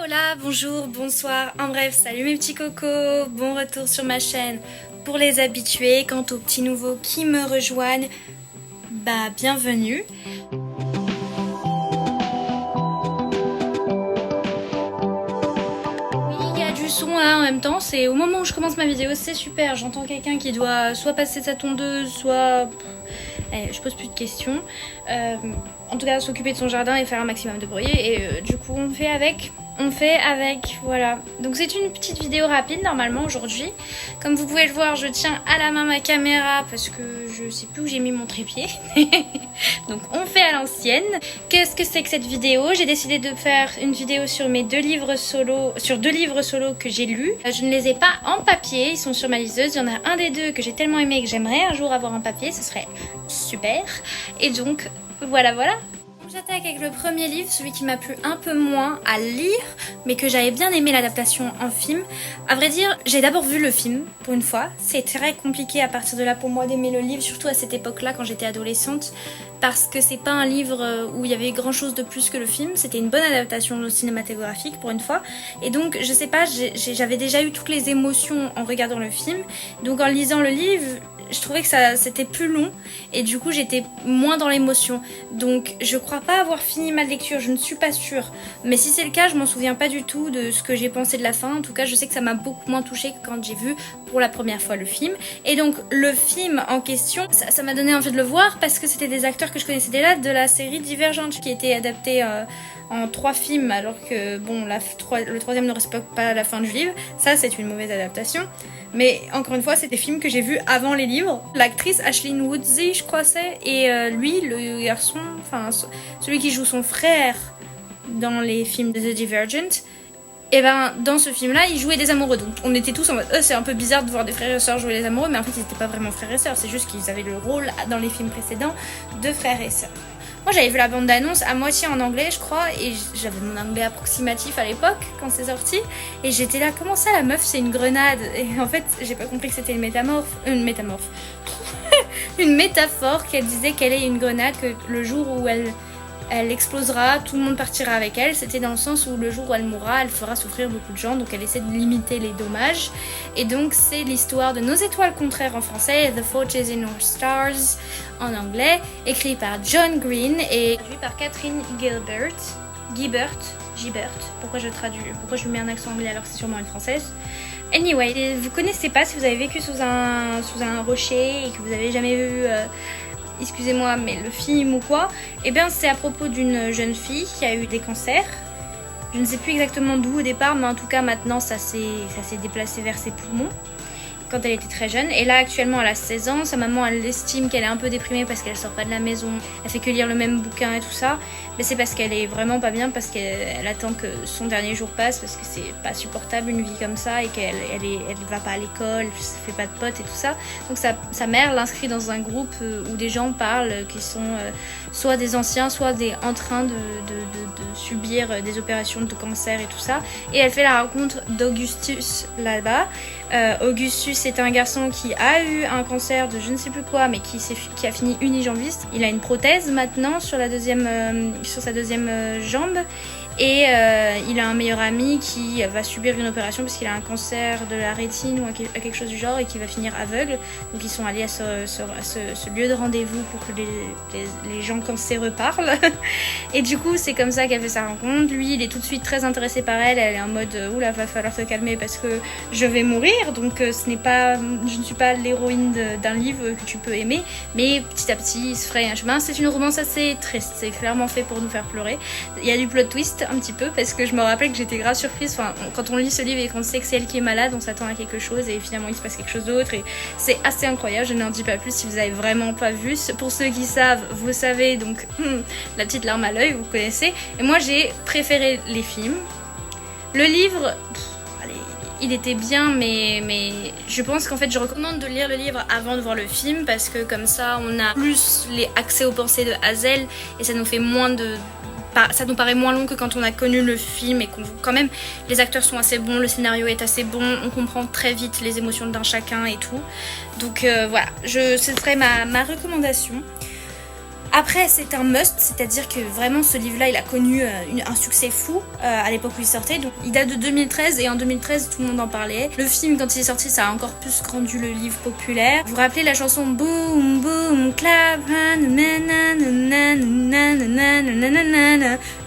Hola, bonjour, bonsoir, en bref, salut mes petits cocos, bon retour sur ma chaîne. Pour les habitués, quant aux petits nouveaux qui me rejoignent, bah bienvenue. Oui, il y a du son là en même temps, c'est au moment où je commence ma vidéo, c'est super, j'entends quelqu'un qui doit soit passer sa tondeuse, soit... je pose plus de questions. En tout cas, s'occuper de son jardin et faire un maximum de bruit. Et du coup, on fait avec, voilà. Donc c'est une petite vidéo rapide normalement aujourd'hui. Comme vous pouvez le voir, je tiens à la main ma caméra parce que je sais plus où j'ai mis mon trépied. Donc on fait à l'ancienne. Qu'est-ce que c'est que cette vidéo? J'ai décidé de faire une vidéo sur mes deux livres solo, que j'ai lus. Je ne les ai pas en papier, ils sont sur ma liseuse. Il y en a un des deux que j'ai tellement aimé que j'aimerais un jour avoir en papier, ce serait super. Et donc voilà. J'attaque avec le premier livre, celui qui m'a plu un peu moins à lire, mais que j'avais bien aimé l'adaptation en film. À vrai dire, j'ai d'abord vu le film, pour une fois. C'est très compliqué à partir de là pour moi d'aimer le livre, surtout à cette époque-là quand j'étais adolescente, parce que c'est pas un livre où il y avait grand chose de plus que le film. C'était une bonne adaptation cinématographique pour une fois. Et donc, je sais pas, j'avais déjà eu toutes les émotions en regardant le film. Donc en lisant le livre, je trouvais que c'était plus long et du coup j'étais moins dans l'émotion. Donc je crois pas avoir fini ma lecture, je ne suis pas sûre. Mais si c'est le cas, je m'en souviens pas du tout de ce que j'ai pensé de la fin. En tout cas, je sais que ça m'a beaucoup moins touchée que quand j'ai vu pour la première fois le film. Et donc le film en question, ça m'a donné envie de le voir parce que c'était des acteurs que je connaissais déjà de la série Divergente qui était adaptée en 3 films, alors que bon, le troisième ne respecte pas la fin du livre. Ça, c'est une mauvaise adaptation. Mais encore une fois, c'est des films que j'ai vus avant les livres. L'actrice Ashlyn Woodsey, je crois c'est, et lui, le garçon, enfin celui qui joue son frère dans les films de The Divergent, et ben dans ce film-là, ils jouaient des amoureux. Donc on était tous en mode, c'est un peu bizarre de voir des frères et sœurs jouer les amoureux, mais en fait ils n'étaient pas vraiment frères et sœurs. C'est juste qu'ils avaient le rôle dans les films précédents de frères et sœurs. Moi j'avais vu la bande d'annonce à moitié en anglais je crois et j'avais mon anglais approximatif à l'époque quand c'est sorti et j'étais là, comment ça la meuf c'est une grenade? Et en fait j'ai pas compris que c'était une métaphore une métaphore qu'elle disait qu'elle est une grenade, que le jour où elle explosera, tout le monde partira avec elle. C'était dans le sens où le jour où elle mourra, elle fera souffrir beaucoup de gens, donc elle essaie de limiter les dommages. Et donc c'est l'histoire de Nos étoiles contraires en français, The Fault is in Our Stars en anglais, écrit par John Green et traduit par Catherine Gilbert. Pourquoi je lui mets un accent anglais alors que c'est sûrement une française. Anyway, vous connaissez pas, si vous avez vécu sous un rocher et que vous avez jamais vu excusez-moi, mais le film ou quoi, et bien c'est à propos d'une jeune fille qui a eu des cancers. Je ne sais plus exactement d'où au départ, mais en tout cas maintenant ça s'est déplacé vers ses poumons quand elle était très jeune. Et là actuellement elle a 16 ans, sa maman elle estime qu'elle est un peu déprimée parce qu'elle sort pas de la maison, elle fait que lire le même bouquin et tout ça, mais c'est parce qu'elle est vraiment pas bien, parce qu'elle attend que son dernier jour passe, parce que c'est pas supportable une vie comme ça et qu'elle va pas à l'école, elle fait pas de potes et tout ça. Donc sa mère l'inscrit dans un groupe où des gens parlent qui sont soit des anciens, soit en train de subir des opérations de cancer et tout ça, et elle fait la rencontre d'Augustus là-bas. Augustus c'est un garçon qui a eu un cancer de je ne sais plus quoi, mais qui a fini unijambiste. Il a une prothèse maintenant sur sa deuxième jambe. Et il a un meilleur ami qui va subir une opération parce qu'il a un cancer de la rétine ou quelque chose du genre et qui va finir aveugle. Donc ils sont allés à ce lieu de rendez-vous pour que les gens cancéreux parlent. Et du coup c'est comme ça qu'elle fait sa rencontre. Lui il est tout de suite très intéressé par elle. Elle est en mode oula, va falloir te calmer parce que je vais mourir. Donc je ne suis pas l'héroïne d'un livre que tu peux aimer. Mais petit à petit il se ferait un chemin. C'est une romance assez triste. C'est clairement fait pour nous faire pleurer. Il y a du plot twist un petit peu parce que je me rappelle que j'étais grave surprise. Enfin, quand on lit ce livre et qu'on sait que c'est elle qui est malade, on s'attend à quelque chose et finalement il se passe quelque chose d'autre et c'est assez incroyable. Je n'en dis pas plus si vous avez vraiment pas vu. Pour ceux qui savent, vous savez, donc la petite larme à l'œil, vous connaissez. Et moi j'ai préféré les films. Le livre, il était bien, mais je pense qu'en fait je recommande de lire le livre avant de voir le film parce que comme ça on a plus accès aux pensées de Hazel et ça nous fait ça nous paraît moins long que quand on a connu le film et qu'on quand même les acteurs sont assez bons, le scénario est assez bon, on comprend très vite les émotions d'un chacun et tout. Donc voilà, ce serait ma recommandation. Après, c'est un must, c'est-à-dire que vraiment ce livre-là, il a connu un succès fou à l'époque où il sortait. Donc, il date de 2013 et en 2013, tout le monde en parlait. Le film, quand il est sorti, ça a encore plus rendu le livre populaire. Vous vous rappelez la chanson Boom Boom Clap,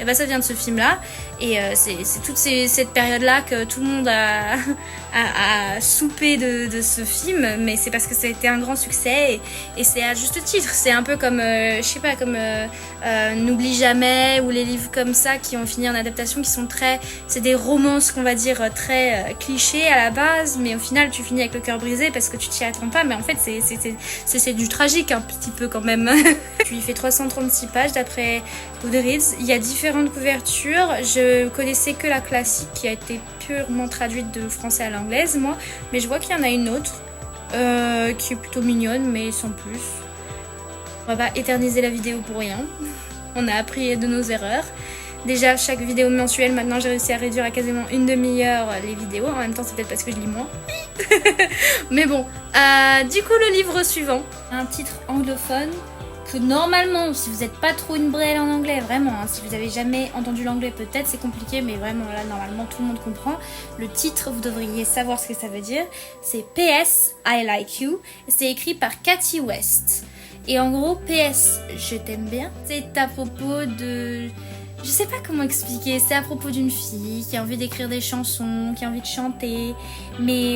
et bah ça vient de ce film-là. Et c'est toute cette période-là que tout le monde a soupé de ce film, mais c'est parce que ça a été un grand succès et c'est à juste titre. C'est un peu comme, je sais pas, comme N'oublie jamais ou les livres comme ça qui ont fini en adaptation, qui sont c'est des romances qu'on va dire très clichés à la base, mais au final tu finis avec le cœur brisé parce que tu t'y attends pas, mais en fait c'est du tragique un petit peu quand même. Puis il fait 336 pages d'après Goodreads. Il y a différentes couvertures. Je connaissais que la classique qui a été purement traduite de français à l'anglaise, moi, mais je vois qu'il y en a une autre qui est plutôt mignonne, mais sans plus. On va pas éterniser la vidéo pour rien. On a appris de nos erreurs. Déjà, chaque vidéo mensuelle, maintenant j'ai réussi à réduire à quasiment une demi-heure les vidéos. En même temps, c'est peut-être parce que je lis moins. Mais bon, du coup, le livre suivant. Un titre anglophone que normalement, si vous n'êtes pas trop une brêle en anglais, vraiment, hein, si vous avez jamais entendu l'anglais, peut-être c'est compliqué, mais vraiment là, normalement, tout le monde comprend. Le titre, vous devriez savoir ce que ça veut dire. C'est PS, I Like You. C'est écrit par Cathy West. Et en gros, PS, je t'aime bien. C'est à propos de... Je sais pas comment expliquer, c'est à propos d'une fille qui a envie d'écrire des chansons, qui a envie de chanter, mais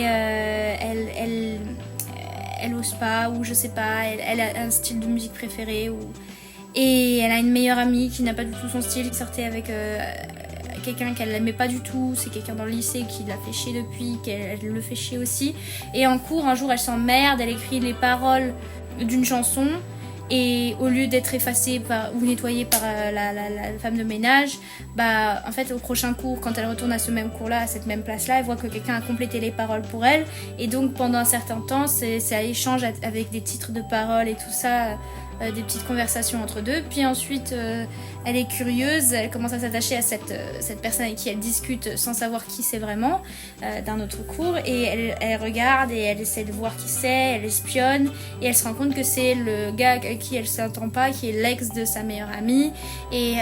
elle ose pas, ou je sais pas, elle a un style de musique préféré, et elle a une meilleure amie qui n'a pas du tout son style, qui sortait avec quelqu'un qu'elle n'aimait pas du tout, c'est quelqu'un dans le lycée qui l'a fait chier depuis, qu'elle le fait chier aussi, et en cours, un jour, elle s'emmerde, elle écrit les paroles d'une chanson, et au lieu d'être effacée ou nettoyée par la femme de ménage, bah en fait au prochain cours, quand elle retourne à ce même cours-là, à cette même place-là, elle voit que quelqu'un a complété les paroles pour elle. Et donc pendant un certain temps, c'est à échange avec des titres de paroles et tout ça, des petites conversations entre deux. Puis ensuite, elle est curieuse, elle commence à s'attacher à cette personne avec qui elle discute sans savoir qui c'est vraiment, d'un autre cours. Et elle regarde et elle essaie de voir qui c'est, elle espionne. Et elle se rend compte que c'est le gars avec qui elle s'entend pas, qui est l'ex de sa meilleure amie. Et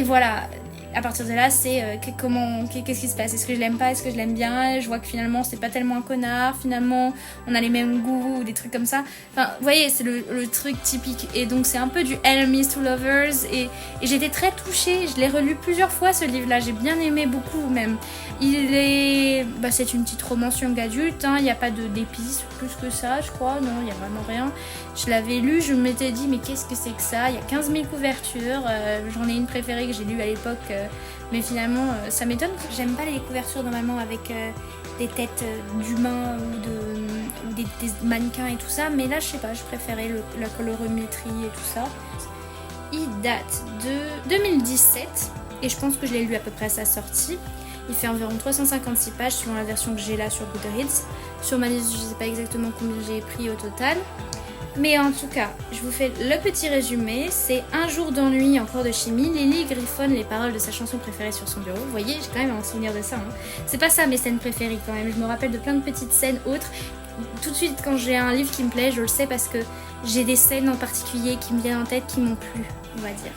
voilà. À partir de là, c'est qu'est-ce qui se passe? Est-ce que je l'aime pas? Est-ce que je l'aime bien? Je vois que finalement, c'est pas tellement un connard. Finalement, on a les mêmes goûts ou des trucs comme ça. Enfin, vous voyez, c'est le truc typique. Et donc, c'est un peu du Enemies to Lovers. Et j'étais très touchée. Je l'ai relu plusieurs fois, ce livre-là. J'ai bien aimé beaucoup, même. C'est une petite romance young adulte. Hein. Il n'y a pas d'épices plus que ça, je crois. Non, il n'y a vraiment rien. Je l'avais lu, je m'étais dit, mais qu'est-ce que c'est que ça? Il y a 15 000 couvertures. J'en ai une préférée que j'ai lue à l'époque. Mais finalement, ça m'étonne. J'aime pas les couvertures normalement avec des têtes d'humains ou des mannequins et tout ça. Mais là, je sais pas, je préférais la colorimétrie et tout ça. Il date de 2017 et je pense que je l'ai lu à peu près à sa sortie. Il fait environ 356 pages suivant la version que j'ai là sur Goodreads. Sur ma liste, je sais pas exactement combien j'ai pris au total. Mais en tout cas, je vous fais le petit résumé. C'est un jour d'ennui en cours de chimie. Lily griffonne les paroles de sa chanson préférée sur son bureau. Vous voyez, j'ai quand même un souvenir de ça. Hein. C'est pas ça mes scènes préférées quand même. Je me rappelle de plein de petites scènes autres. Tout de suite, quand j'ai un livre qui me plaît, je le sais parce que j'ai des scènes en particulier qui me viennent en tête, qui m'ont plu, on va dire.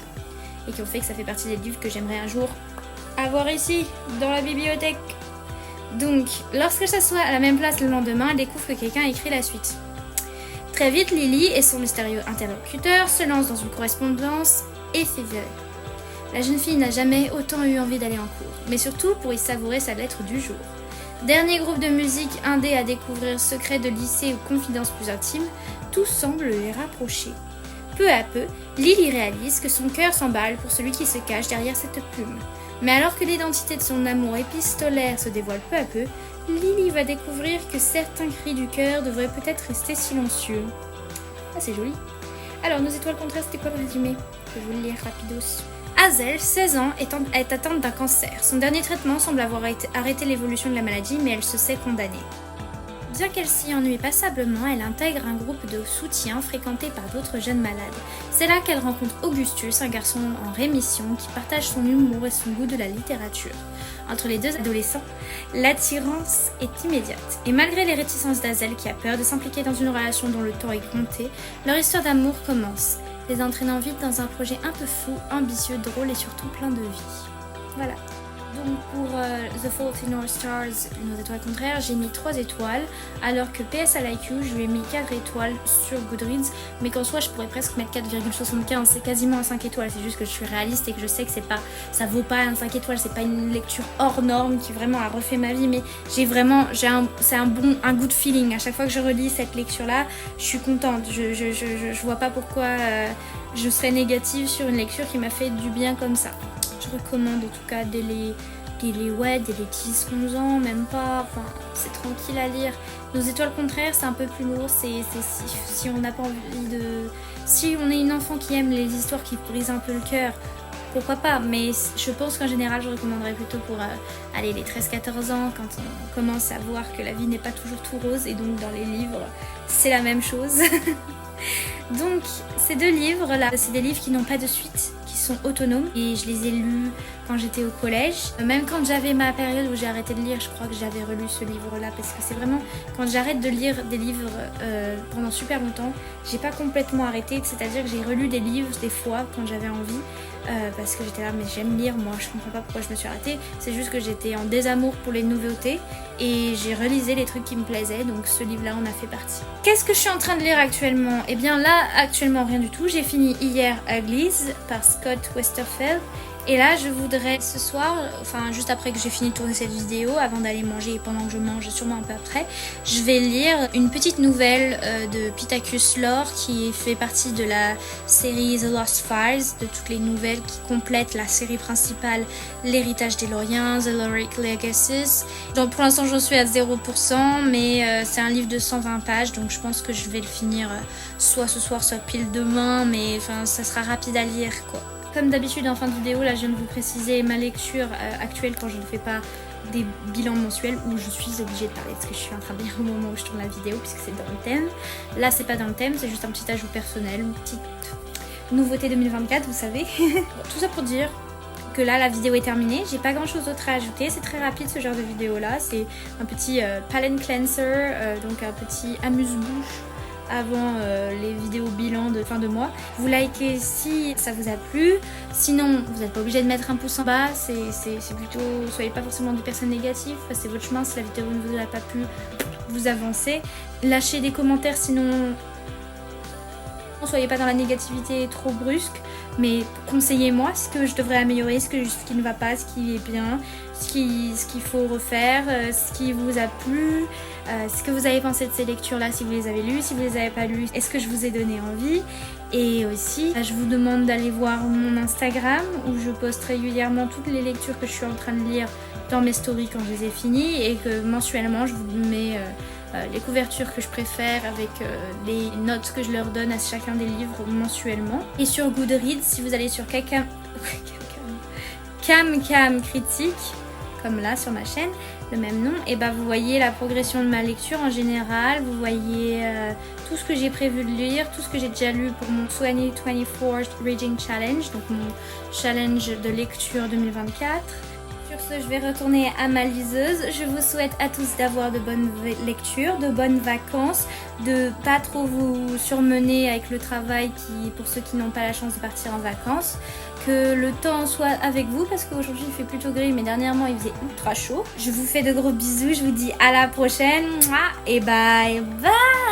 Et qui ont fait que ça fait partie des livres que j'aimerais un jour avoir ici, dans la bibliothèque. Donc, lorsque ça soit à la même place le lendemain, elle découvre que quelqu'un a écrit la suite. Très vite, Lily et son mystérieux interlocuteur se lancent dans une correspondance et s'éveillent. La jeune fille n'a jamais autant eu envie d'aller en cours, mais surtout pour y savourer sa lettre du jour. Dernier groupe de musique indé à découvrir, secrets de lycée ou confidences plus intimes, tout semble les rapprocher. Peu à peu, Lily réalise que son cœur s'emballe pour celui qui se cache derrière cette plume. Mais alors que l'identité de son amour épistolaire se dévoile peu à peu, Lily va découvrir que certains cris du cœur devraient peut-être rester silencieux. Ah, c'est joli. Alors, nos étoiles contraires, c'était quoi le résumé? Je vais vous le lire rapidos. Hazel, 16 ans, est atteinte d'un cancer. Son dernier traitement semble avoir arrêté l'évolution de la maladie, mais elle se sait condamnée. Bien qu'elle s'y ennuie passablement, elle intègre un groupe de soutien fréquenté par d'autres jeunes malades. C'est là qu'elle rencontre Augustus, un garçon en rémission qui partage son humour et son goût de la littérature. Entre les deux adolescents, l'attirance est immédiate. Et malgré les réticences d'Hazel qui a peur de s'impliquer dans une relation dont le temps est compté, leur histoire d'amour commence. les entraînant vite dans un projet un peu fou, ambitieux, drôle et surtout plein de vie. Voilà. Donc pour The Fault in Our Stars, nos étoiles contraires, j'ai mis 3 étoiles, alors que PS I Like You, je lui ai mis 4 étoiles sur Goodreads, mais qu'en soi je pourrais presque mettre 4,75, c'est quasiment un 5 étoiles, c'est juste que je suis réaliste et que je sais que c'est pas, ça vaut pas un 5 étoiles, c'est pas une lecture hors norme qui vraiment a refait ma vie, mais c'est un good feeling, à chaque fois que je relis cette lecture là, je suis contente, je vois pas pourquoi je serais négative sur une lecture qui m'a fait du bien comme ça. Je recommande en tout cas dès les 10-11 ans, même pas, enfin c'est tranquille à lire. Nos étoiles contraires c'est un peu plus lourd, si on n'a pas envie de... Si on est une enfant qui aime les histoires qui brisent un peu le cœur, pourquoi pas, mais je pense qu'en général je recommanderais plutôt pour les 13-14 ans, quand on commence à voir que la vie n'est pas toujours tout rose, et donc dans les livres c'est la même chose. Donc ces 2 livres là, c'est des livres qui n'ont pas de suite, qui sont autonomes, et je les ai lus quand j'étais au collège. Même quand j'avais ma période où j'ai arrêté de lire, je crois que j'avais relu ce livre là, parce que c'est vraiment quand j'arrête de lire des livres pendant super longtemps, j'ai pas complètement arrêté, c'est-à-dire que j'ai relu des livres des fois quand j'avais envie, parce que j'étais là mais j'aime lire, moi je comprends pas pourquoi je me suis arrêtée, c'est juste que j'étais en désamour pour les nouveautés et j'ai relisé les trucs qui me plaisaient, donc ce livre là en a fait partie. Qu'est-ce que je suis en train de lire actuellement? Et bien là actuellement rien du tout, j'ai fini hier Uglies par Scott Westerfeld. Et là je voudrais ce soir, enfin juste après que j'ai fini de tourner cette vidéo, avant d'aller manger et pendant que je mange, sûrement un peu après, je vais lire une petite nouvelle de Pittacus Lore qui fait partie de la série The Lost Files, de toutes les nouvelles qui complètent la série principale, L'héritage des Loriens, The Loric Legacies. Donc pour l'instant j'en suis à 0%, mais c'est un livre de 120 pages, donc je pense que je vais le finir soit ce soir, soit pile demain, mais enfin ça sera rapide à lire quoi. Comme d'habitude en fin de vidéo, là je viens de vous préciser ma lecture actuelle quand je ne fais pas des bilans mensuels où je suis obligée de parler de ce que je suis en train de lire au moment où je tourne la vidéo puisque c'est dans le thème. Là c'est pas dans le thème, c'est juste un petit ajout personnel, une petite nouveauté 2024 vous savez. Tout ça pour dire que là la vidéo est terminée, j'ai pas grand chose d'autre à ajouter, c'est très rapide ce genre de vidéo là, c'est un petit palette cleanser, donc un petit amuse-bouche avant les vidéos bilan de fin de mois. Vous likez si ça vous a plu, sinon vous n'êtes pas obligé de mettre un pouce en bas, c'est plutôt, soyez pas forcément des personnes négatives, c'est votre chemin, si la vidéo ne vous a pas plu, vous avancez. Lâchez des commentaires sinon, soyez pas dans la négativité trop brusque, mais conseillez-moi ce que je devrais améliorer, ce qui ne va pas, ce qui est bien, ce qu'il faut refaire, ce qui vous a plu, ce que vous avez pensé de ces lectures là si vous les avez lues, si vous les avez pas lues, est-ce que je vous ai donné envie. Et aussi je vous demande d'aller voir mon Instagram où je poste régulièrement toutes les lectures que je suis en train de lire dans mes stories quand je les ai finies, et que mensuellement je vous mets les couvertures que je préfère avec les notes que je leur donne à chacun des livres mensuellement. Et sur Goodreads, si vous allez sur Cam Critique, comme là sur ma chaîne, le même nom, et vous voyez la progression de ma lecture en général, vous voyez tout ce que j'ai prévu de lire, tout ce que j'ai déjà lu pour mon 2024 Reading Challenge, donc mon challenge de lecture 2024. Sur ce, je vais retourner à ma liseuse. Je vous souhaite à tous d'avoir de bonnes lectures, de bonnes vacances, de pas trop vous surmener avec le travail pour ceux qui n'ont pas la chance de partir en vacances. Que le temps soit avec vous parce qu'aujourd'hui il fait plutôt gris, mais dernièrement il faisait ultra chaud. Je vous fais de gros bisous, je vous dis à la prochaine et bye bye.